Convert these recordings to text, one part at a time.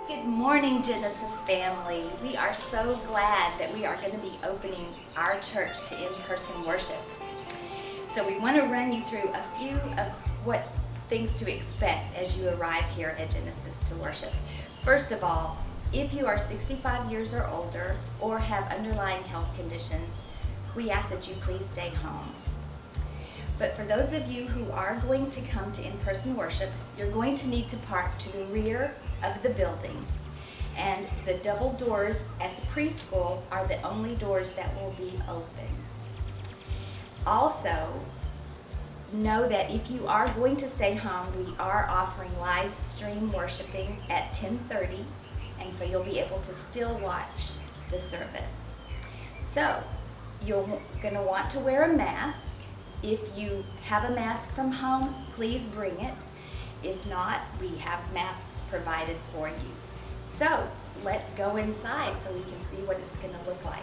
Good morning, Genesis family. We are so glad that we are going to be opening our church to in-person worship. So we want to run you through a few of what things to expect as you arrive here at Genesis to worship. First of all, if you are 65 years or older or have underlying health conditions, we ask that you please stay home. But for those of you who are going to come to in-person worship, you're going to need to park to the rear of the building. And the double doors at the preschool are the only doors that will be open. Also, know that if you are going to stay home, we are offering live stream worshiping at 10:30, and so you'll be able to still watch the service. So, you're going to want to wear a mask. If you have a mask from home, please bring it. If not, we have masks provided for you. So let's go inside so we can see what it's going to look like.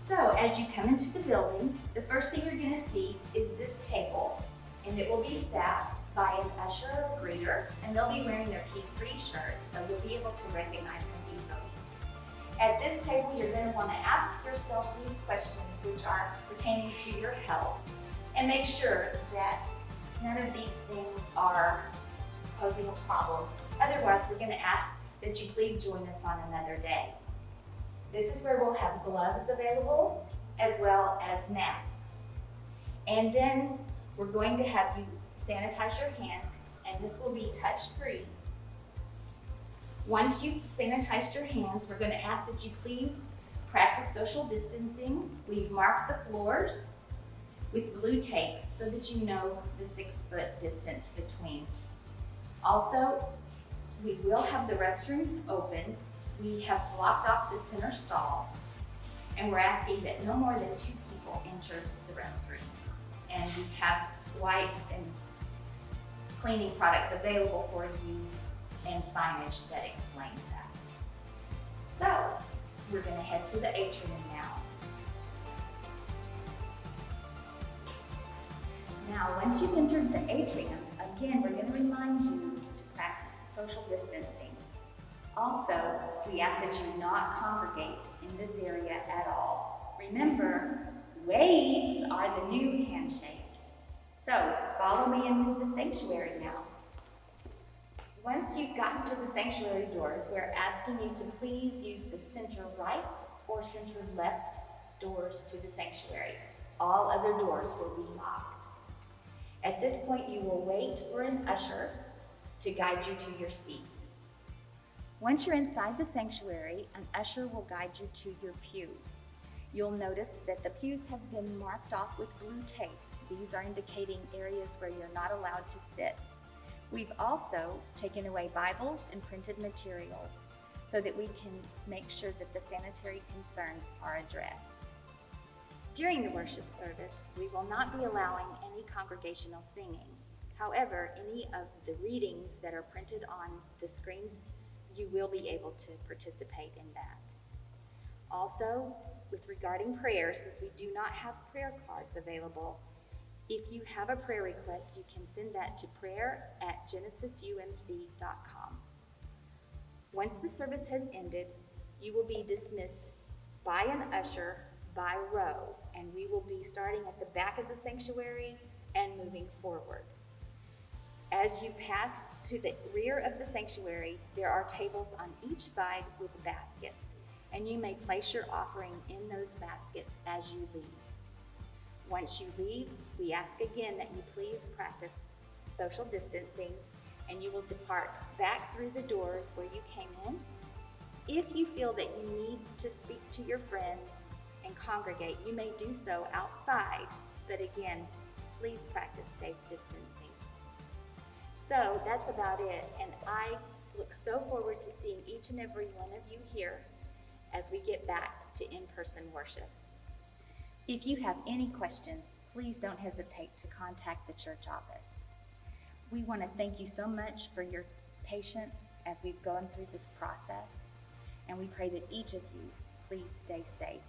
So as you come into the building, the first thing you're going to see is this table, and it will be staffed by an usher or greeter, and they'll be wearing their key-free shirts, so you'll be able to recognize them easily. At this table, you're going to want to ask yourself these questions, which are pertaining to your health, and make sure that none of these things are posing a problem. Otherwise, we're going to ask that you please join us on another day. This is where we'll have gloves available as well as masks. And then we're going to have you sanitize your hands, and this will be touch-free. Once you've sanitized your hands, we're going to ask that you please practice social distancing. We've marked the floors with blue tape so that you know the 6-foot distance between. Also, we will have the restrooms open. We have blocked off the center stalls, and we're asking that no more than 2 people enter the restrooms. And we have wipes and cleaning products available for you and signage that explains that. So, we're going to head to the atrium now. Now, once you've entered the atrium, again, we're going to remind you to practice social distancing. Also, we ask that you not congregate in this area at all. Remember, waves are the new handshake. So, follow me into the sanctuary now. Once you've gotten to the sanctuary doors, we're asking you to please use the center right or center left doors to the sanctuary. All other doors will be locked. At this point, you will wait for an usher to guide you to your seat. Once you're inside the sanctuary, an usher will guide you to your pew. You'll notice that the pews have been marked off with blue tape. These are indicating areas where you're not allowed to sit. We've also taken away Bibles and printed materials so that we can make sure that the sanitary concerns are addressed. During the worship service, we will not be allowing any congregational singing. However, any of the readings that are printed on the screens, you will be able to participate in that. Also, with regarding prayer, since we do not have prayer cards available, if you have a prayer request, you can send that to prayer@genesisumc.com. Once the service has ended, you will be dismissed by an usher by row, and we will be starting at the back of the sanctuary and moving forward. As you pass to the rear of the sanctuary, there are tables on each side with baskets, and you may place your offering in those baskets as you leave. Once you leave, we ask again that you please practice social distancing, and you will depart back through the doors where you came in. If you feel that you need to speak to your friends and congregate, you may do so outside, but again, please practice safe distancing. So that's about it, and I look so forward to seeing each and every one of you here as we get back to in-person worship. If you have any questions, please don't hesitate to contact the church office. We want to thank you so much for your patience as we've gone through this process, and we pray that each of you please stay safe.